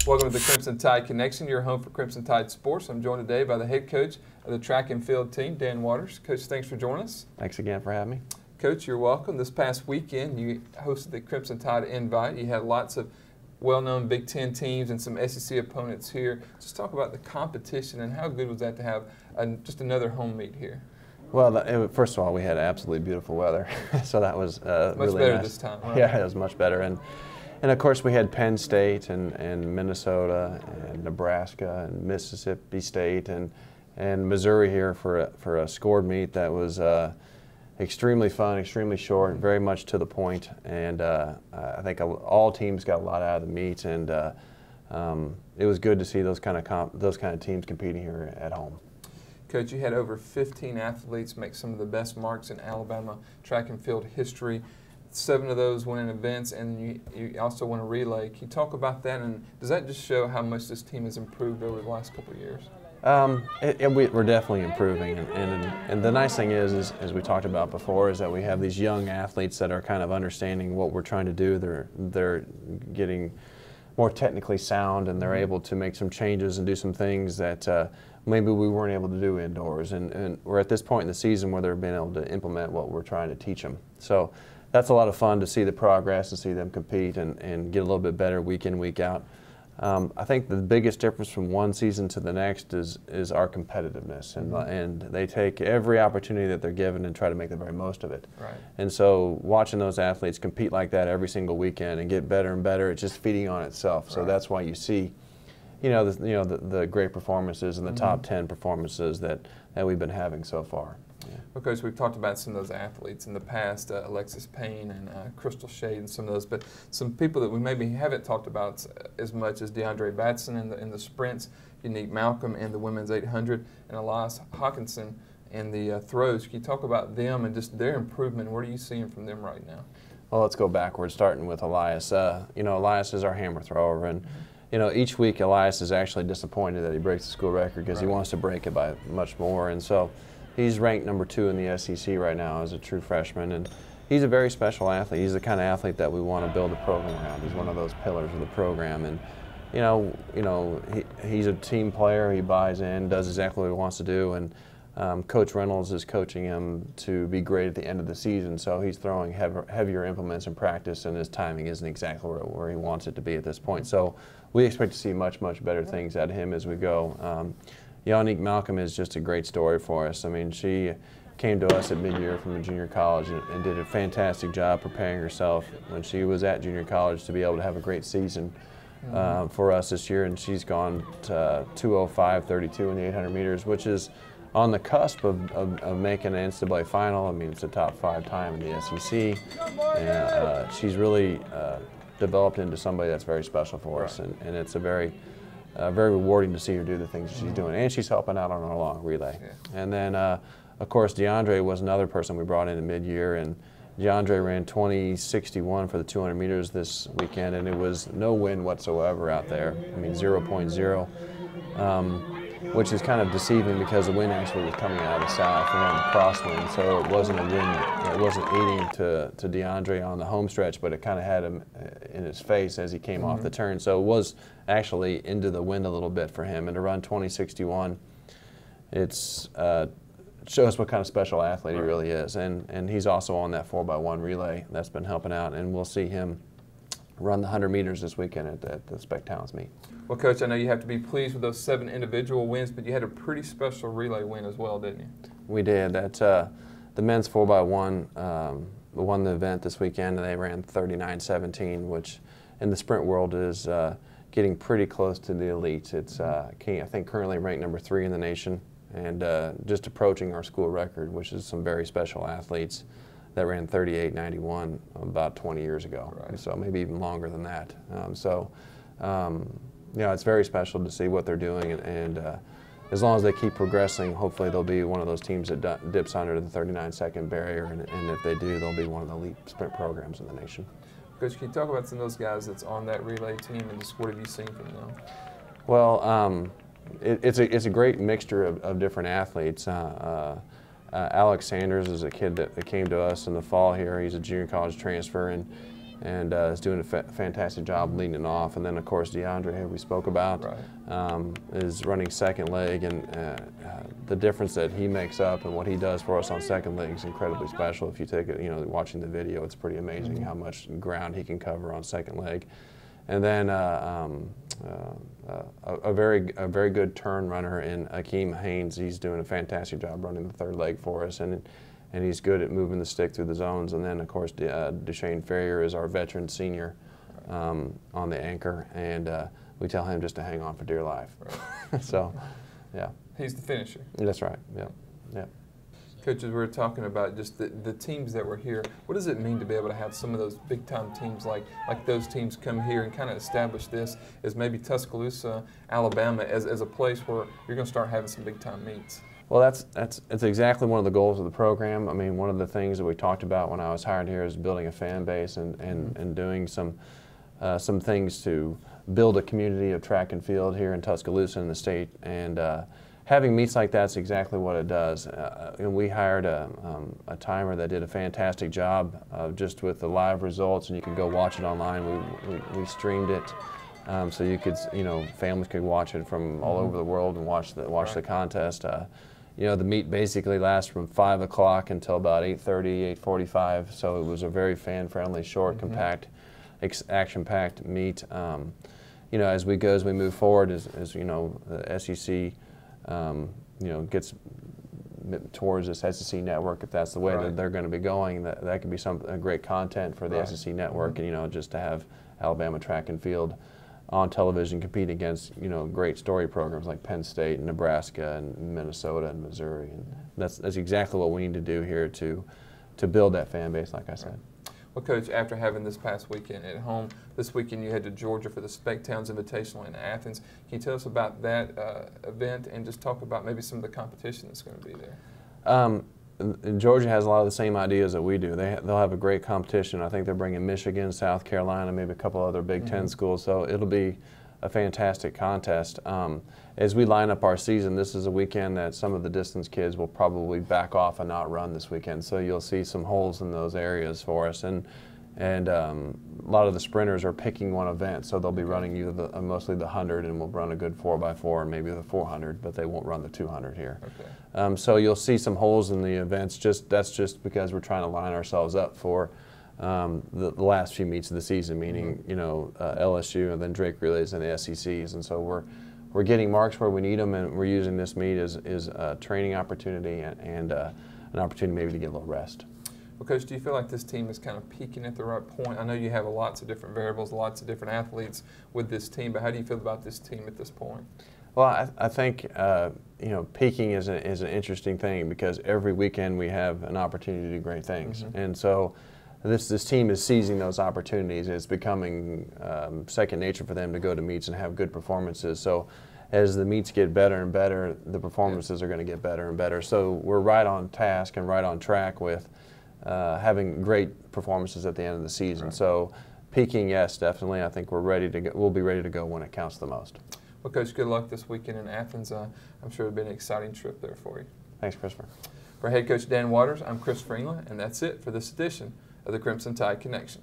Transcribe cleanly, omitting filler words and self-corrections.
Welcome to the Crimson Tide Connection, your home for Crimson Tide sports. I'm joined today by the head coach of the track and field team, Dan Waters. Coach, thanks for joining us. Thanks again for having me. Coach, you're welcome. This past weekend, you hosted the Crimson Tide Invite. You had lots of well-known Big Ten teams and some SEC opponents here. Just talk about the competition and how good was that to have just another home meet here? Well, first of all, we had absolutely beautiful weather, so that was much really better nice. This time, right? Yeah, it was much better, and of course we had Penn State and Minnesota and Nebraska and Mississippi State and Missouri here for a scored meet that was extremely fun, extremely short, very much to the point, and I think all teams got a lot out of the meet, and it was good to see those kind of teams competing here at home. Coach, you had over 15 athletes make some of the best marks in Alabama track and field history. 7 of those won in events, and you also won a relay. Can you talk about that, and does that just show how much this team has improved over the last couple of years? We're definitely improving, and the nice thing is, as we talked about before, is that we have these young athletes that are kind of understanding what we're trying to do. They're getting more technically sound, and they're able to make some changes and do some things that maybe we weren't able to do indoors. And we're at this point in the season where they're being able to implement what we're trying to teach them. So that's a lot of fun to see the progress and see them compete and get a little bit better week in, week out. I think the biggest difference from one season to the next is our competitiveness, and they take every opportunity that they're given and try to make the very most of it. Right. And so watching those athletes compete like that every single weekend and get better and better, it's just feeding on itself. So that's why you see, the great performances and the top 10 performances that we've been having so far. Yeah. Well, Coach, we've talked about some of those athletes in the past, Alexis Payne and Crystal Shade and some of those, but some people that we maybe haven't talked about as much as DeAndre Batson in the sprints, Unique Malcolm in the women's 800, and Elias Hawkinson in the throws. Can you talk about them and just their improvement? What are you seeing from them right now? Well, let's go backwards, starting with Elias. Elias is our hammer thrower, and each week Elias is actually disappointed that he breaks the school record because he wants to break it by much more, and so he's ranked number 2 in the SEC right now as a true freshman, and he's a very special athlete. He's the kind of athlete that we want to build a program around. He's one of those pillars of the program, and he's a team player. He buys in, does exactly what he wants to do, and Coach Reynolds is coaching him to be great at the end of the season, so he's throwing heavier implements in practice, and his timing isn't exactly where he wants it to be at this point. So we expect to see much, much better things out of him as we go. Unique Malcolm is just a great story for us. I mean, she came to us at mid-year from the junior college and did a fantastic job preparing herself when she was at junior college to be able to have a great season for us this year, and she's gone to 2:05.32 in the 800 meters, which is on the cusp of making an NCAA final. I mean, it's a top 5 time in the SEC, and she's really developed into somebody that's very special for us, and it's a very rewarding to see her do the things that she's doing, and she's helping out on our long relay. Yeah. And then, of course, DeAndre was another person we brought in at mid-year, and DeAndre ran 20:61 for the 200 meters this weekend, and it was no wind whatsoever out there. I mean, 0.0, which is kind of deceiving because the wind actually was coming out of the south and on the crosswind, so it wasn't a wind. It wasn't aiding to DeAndre on the home stretch, but it kind of had him in his face as he came off the turn. So it was actually into the wind a little bit for him, and to run 20:61, it's shows what kind of special athlete he really is, and he's also on that 4x1 relay that's been helping out, and we'll see him run the 100 meters this weekend at the Spec Talents meet. Well, Coach, I know you have to be pleased with those 7 individual wins, but you had a pretty special relay win as well, didn't you? We did. The men's 4x1 won the event this weekend, and they ran 39:17, which in the sprint world is getting pretty close to the elite. It's I think currently ranked number 3 in the nation, and just approaching our school record, which is some very special athletes that ran 38:91 about 20 years ago, so maybe even longer than that. It's very special to see what they're doing, and as long as they keep progressing, hopefully they'll be one of those teams that dips under the 39-second barrier, and if they do, they'll be one of the elite sprint programs in the nation. Coach, can you talk about some of those guys that's on that relay team, and just what have you seen from them? Well, it's a great mixture of different athletes. Alex Sanders is a kid that came to us in the fall here. He's a junior college transfer, and and is doing a fantastic job leading it off. And then, of course, DeAndre, who we spoke about, is running second leg, and the difference that he makes up and what he does for us on second leg is incredibly special. If you take it, watching the video, it's pretty amazing how much ground he can cover on second leg. And then a very good turn runner in Akeem Haynes. He's doing a fantastic job running the third leg for us, and he's good at moving the stick through the zones. And then, of course, Deshane Ferrier is our veteran senior on the anchor, and we tell him just to hang on for dear life. Right. So, yeah. He's the finisher. That's right, yeah. Coaches, we were talking about just the teams that were here. What does it mean to be able to have some of those big-time teams like those teams come here and kind of establish this as maybe Tuscaloosa, Alabama, as a place where you're going to start having some big-time meets? Well, that's exactly one of the goals of the program. I mean, one of the things that we talked about when I was hired here is building a fan base and doing some things to build a community of track and field here in Tuscaloosa in the state. And having meets like that's exactly what it does. And we hired a timer that did a fantastic job just with the live results, and you can go watch it online. We streamed it. So you could, families could watch it from all over the world and watch the contest. The meet basically lasts from 5 o'clock until about 8:30, 8:45. So it was a very fan-friendly, short, compact, action-packed meet. As we move forward, as the SEC, gets towards this SEC network, if that's the way that they're going to be going, that could be a great content for the SEC network, and just to have Alabama track and field on television compete against great story programs like Penn State and Nebraska and Minnesota and Missouri, and that's exactly what we need to do here to build that fan base, like I said. Well, Coach, after having this past weekend at home, this weekend you head to Georgia for the Spec Towns Invitational in Athens. Can you tell us about that event and just talk about maybe some of the competition that's going to be there? Georgia has a lot of the same ideas that we do. They'll have a great competition. I think they're bringing Michigan, South Carolina, maybe a couple other Big Ten schools. So it'll be a fantastic contest. As we line up our season, this is a weekend that some of the distance kids will probably back off and not run this weekend. So you'll see some holes in those areas for us. And a lot of the sprinters are picking one event, so they'll be running either mostly the 100, and we'll run a good 4x4, maybe the 400, but they won't run the 200 here. Okay. So you'll see some holes in the events. That's just because we're trying to line ourselves up for the last few meets of the season, meaning LSU and then Drake Relays and the SECs, and so we're getting marks where we need them, and we're using this meet as a training opportunity and an opportunity maybe to get a little rest. Well, Coach, do you feel like this team is kind of peaking at the right point? I know you have lots of different variables, lots of different athletes with this team, but how do you feel about this team at this point? Well, I think peaking is an interesting thing because every weekend we have an opportunity to do great things, and so this team is seizing those opportunities. It's becoming second nature for them to go to meets and have good performances. So as the meets get better and better, the performances are going to get better and better. So we're right on task and right on track with having great performances at the end of the season. Right. So peaking, yes, definitely. I think we're ready to go. We'll be ready to go when it counts the most. Well, Coach, good luck this weekend in Athens. I'm sure it'll be an exciting trip there for you. Thanks, Christopher. For head coach Dan Waters, I'm Chris Freeland, and that's it for this edition of the Crimson Tide Connection.